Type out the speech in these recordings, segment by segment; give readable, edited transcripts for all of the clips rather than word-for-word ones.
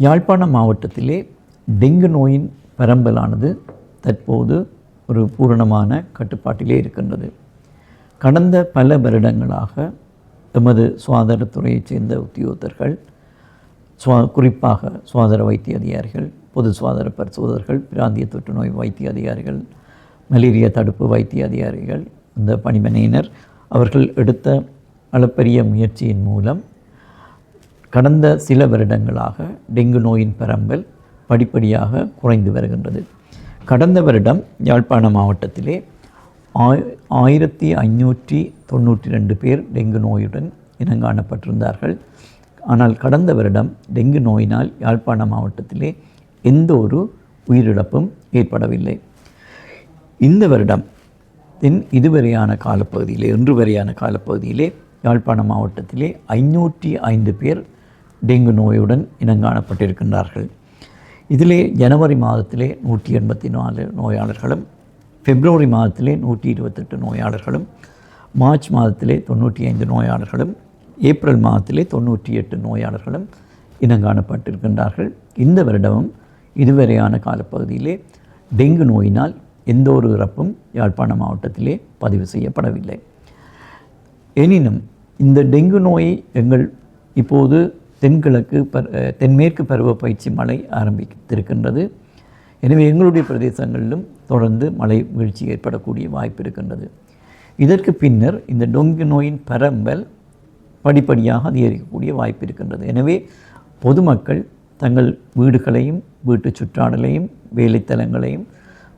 யாழ்ப்பாணம் மாவட்டத்திலே டெங்கு நோயின் பரம்பலானது தற்போது ஒரு பூரணமான கட்டுப்பாட்டிலே இருக்கின்றது. கடந்த பல வருடங்களாக எமது சுகாதாரத்துறையைச் சேர்ந்த உத்தியோகத்தர்கள், குறிப்பாக சுகாதார வைத்திய அதிகாரிகள், பொது சுகாதார பரிசோதகர்கள், பிராந்திய தொற்றுநோய் வைத்திய அதிகாரிகள், மலேரியா தடுப்பு வைத்திய அதிகாரிகள், இந்த பணிமனையினர் அவர்கள் எடுத்த அளப்பரிய முயற்சியின் மூலம் கடந்த சில வருடங்களாக டெங்கு நோயின் பரம்பல் படிப்படியாக குறைந்து வருகின்றது. கடந்த வருடம் யாழ்ப்பாண மாவட்டத்திலே 1592 பேர் டெங்கு நோயுடன் இனங்காணப்பட்டிருந்தார்கள். ஆனால் கடந்த வருடம் டெங்கு நோயினால் யாழ்ப்பாண மாவட்டத்திலே எந்த ஒரு உயிரிழப்பும் ஏற்படவில்லை. இந்த வருடம் இதுவரையான காலப்பகுதியிலே, இன்று வரையான காலப்பகுதியிலே யாழ்ப்பாண மாவட்டத்திலே 505 பேர் டெங்கு நோயுடன் இனங்காணப்பட்டிருக்கின்றார்கள். இதிலே ஜனவரி மாதத்திலே 184 நோயாளர்களும், பிப்ரவரி மாதத்திலே 128 நோயாளர்களும், மார்ச் மாதத்திலே 95 நோயாளர்களும், ஏப்ரல் மாதத்திலே 98 நோயாளர்களும் இனங்காணப்பட்டிருக்கின்றார்கள். இந்த வருடமும் இதுவரையான காலப்பகுதியிலே டெங்கு நோயினால் எந்த ஒரு இறப்பும் யாழ்ப்பாண மாவட்டத்திலே பதிவு செய்யப்படவில்லை. எனினும் இந்த டெங்கு நோயை இப்போது தென்மேற்கு பருவ பயிற்சி மழை ஆரம்பித்திருக்கின்றது. எனவே எங்களுடைய பிரதேசங்களிலும் தொடர்ந்து மழை வீழ்ச்சி ஏற்படக்கூடிய வாய்ப்பு இருக்கின்றது. இதற்கு பின்னர் இந்த டெங்கு நோயின் பரம்பல் படிப்படியாக அதிகரிக்கக்கூடிய வாய்ப்பு இருக்கின்றது. எனவே பொதுமக்கள் தங்கள் வீடுகளையும், வீட்டு சுற்றாடலையும், வேலைத்தலங்களையும்,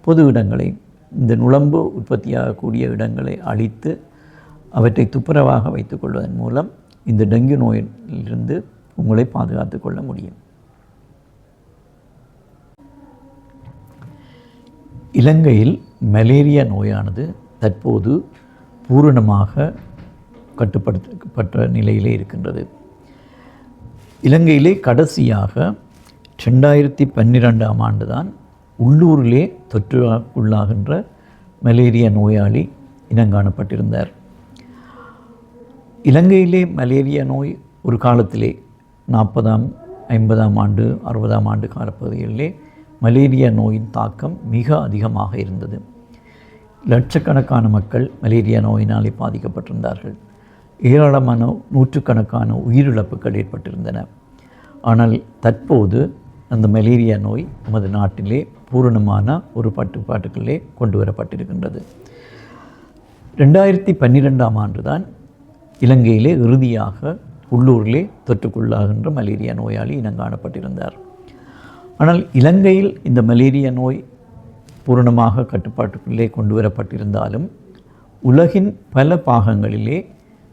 பொது இடங்களையும், இந்த நுளம்பு உற்பத்தியாகக்கூடிய இடங்களை அழித்து அவற்றை துப்புரவாக வைத்துக் கொள்வதன் மூலம் இந்த டெங்கு நோயிலிருந்து உங்களை பாதுகாத்து கொள்ள முடியும். இலங்கையில் மலேரியா நோயானது தற்போது பூரணமாக கட்டுப்படுத்தப்பட்ட நிலையிலே இருக்கின்றது. இலங்கையிலே கடைசியாக 2012ஆம் ஆண்டு தான் உள்ளூரிலே தொற்றுக்குள்ளாகின்ற மலேரியா நோயாளி இனங்காணப்பட்டிருந்தார். இலங்கையிலே மலேரியா நோய் ஒரு காலத்திலே 40ஆம் 50ஆம் ஆண்டு 60ஆம் ஆண்டு காலப்பகுதிகளிலே மலேரியா நோயின் தாக்கம் மிக அதிகமாக இருந்தது. லட்சக்கணக்கான மக்கள் மலேரியா நோயினாலே பாதிக்கப்பட்டிருந்தார்கள். ஏராளமான நூற்றுக்கணக்கான உயிரிழப்புகள் ஏற்பட்டிருந்தன. ஆனால் தற்போது அந்த மலேரியா நோய் நமது நாட்டிலே பூரணமான ஒரு கட்டுப்பாட்டுக்குள்ளே கொண்டு வரப்பட்டிருக்கின்றது. 2012ஆம் ஆண்டு தான் இலங்கையிலே இறுதியாக உள்ளூரிலே தொற்றுக்குள்ளாகின்ற மலேரியா நோயாளி இனங்காணப்பட்டிருந்தார். ஆனால் இலங்கையில் இந்த மலேரியா நோய் பூரணமாக கட்டுப்பாட்டுக்குள்ளே கொண்டு வரப்பட்டிருந்தாலும் உலகின் பல பாகங்களிலே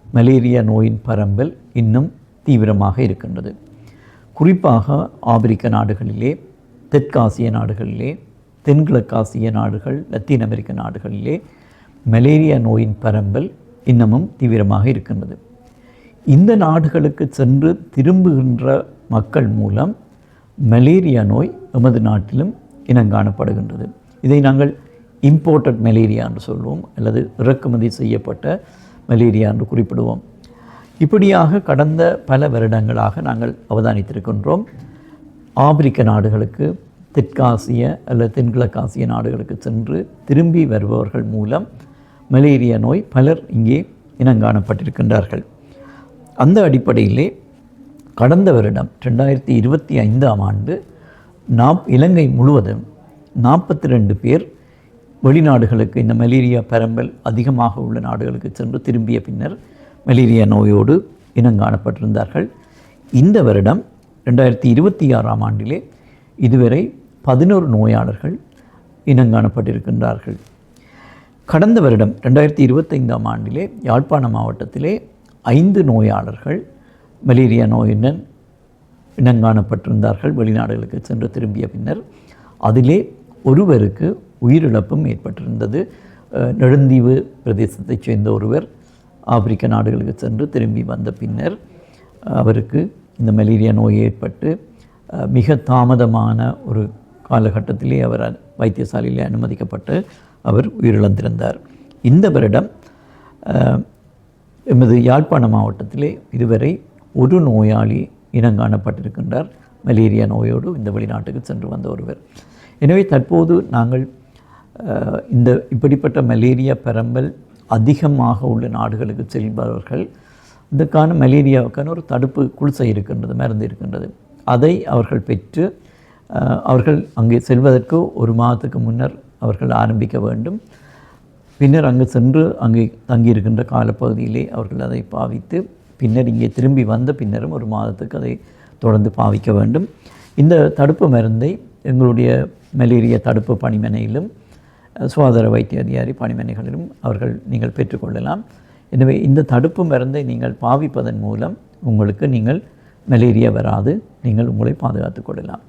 மலேரியா நோயின் பரம்பல் இன்னும் தீவிரமாக இருக்கின்றது. குறிப்பாக ஆப்பிரிக்க நாடுகளிலே, தெற்காசிய நாடுகளிலே, தென்கிழக்காசிய நாடுகள், லத்தீன் அமெரிக்க நாடுகளிலே மலேரியா நோயின் பரம்பல் இன்னமும் தீவிரமாக இருக்கின்றது. இந்த நாடுகளுக்கு சென்று திரும்புகின்ற மக்கள் மூலம் மலேரியா நோய் எமது நாட்டிலும் இனங்காணப்படுகின்றது. இதை நாங்கள் இம்போர்ட்டட் மலேரியா என்று சொல்வோம், அல்லது இறக்குமதி செய்யப்பட்ட மலேரியா என்று குறிப்பிடுவோம். இப்படியாக கடந்த பல வருடங்களாக நாங்கள் அவதானித்திருக்கின்றோம். ஆப்பிரிக்க நாடுகளுக்கு, தெற்காசிய அல்லது தென்கிழக்காசிய நாடுகளுக்கு சென்று திரும்பி வருபவர்கள் மூலம் மலேரியா நோய் பலர் இங்கே இனங்காணப்பட்டிருக்கின்றார்கள். அந்த அடிப்படையிலே கடந்த வருடம் 2025ஆம் ஆண்டு இலங்கை முழுவதும் 42 பேர் வெளிநாடுகளுக்கு, இந்த மலேரியா பரம்பல் அதிகமாக உள்ள நாடுகளுக்கு சென்று திரும்பிய பின்னர் மலேரியா நோயோடு இனங்காணப்பட்டிருந்தார்கள். இந்த வருடம் 2026ஆம் ஆண்டிலே இதுவரை 11 நோயாளர்கள் இனங்காணப்பட்டிருக்கின்றார்கள். கடந்த வருடம் 2025ஆம் ஆண்டிலே யாழ்ப்பாண மாவட்டத்திலே 5 நோயாளர்கள் மலேரியா நோயுடன் இனங்காணப்பட்டிருந்தார்கள் வெளிநாடுகளுக்கு சென்று திரும்பிய பின்னர். அதிலே ஒருவருக்கு உயிரிழப்பும் ஏற்பட்டிருந்தது. நெடுந்தீவு பிரதேசத்தைச் சேர்ந்த ஒருவர் ஆப்பிரிக்க நாடுகளுக்கு சென்று திரும்பி வந்த பின்னர் அவருக்கு இந்த மலேரியா நோய் ஏற்பட்டு மிக தாமதமான ஒரு காலகட்டத்திலே அவர் வைத்தியசாலையில் அனுமதிக்கப்பட்டு அவர் உயிரிழந்திருந்தார். இந்த வருடம் எமது யாழ்ப்பாண மாவட்டத்திலே இதுவரை ஒரு நோயாளி இனங்காணப்பட்டிருக்கின்றார். மலேரியா நோயோடு இந்த வெளிநாட்டுக்கு சென்று வந்த ஒருவர். எனவே தற்போது நாங்கள் இந்த இப்படிப்பட்ட மலேரியா பரம்பல் அதிகமாக உள்ள நாடுகளுக்கு செல்பவர்கள் இதுக்கான மலேரியாவுக்கான ஒரு தடுப்பு குளிசை இருக்கின்றது, மருந்து இருக்கின்றது. அதை அவர்கள் பெற்று அவர்கள் அங்கே செல்வதற்கு ஒரு மாதத்துக்கு முன்னர் அவர்கள் ஆரம்பிக்க வேண்டும். பின்னர் அங்கு சென்று அங்கே தங்கியிருக்கின்ற காலப்பகுதியிலே அவர்கள் அதை பாவித்து பின்னர் இங்கே திரும்பி வந்த பின்னரும் ஒரு மாதத்துக்கு அதை தொடர்ந்து பாவிக்க வேண்டும். இந்த தடுப்பு மருந்தை எங்களுடைய மலேரியா தடுப்பு பணிமனையிலும் சுகாதார வைத்திய அதிகாரி பணிமனைகளிலும் நீங்கள் பெற்றுக்கொள்ளலாம். எனவே இந்த தடுப்பு மருந்தை நீங்கள் பாவிப்பதன் மூலம் உங்களுக்கு மலேரியா வராது, நீங்கள் உங்களை பாதுகாத்துக் கொள்ளலாம்.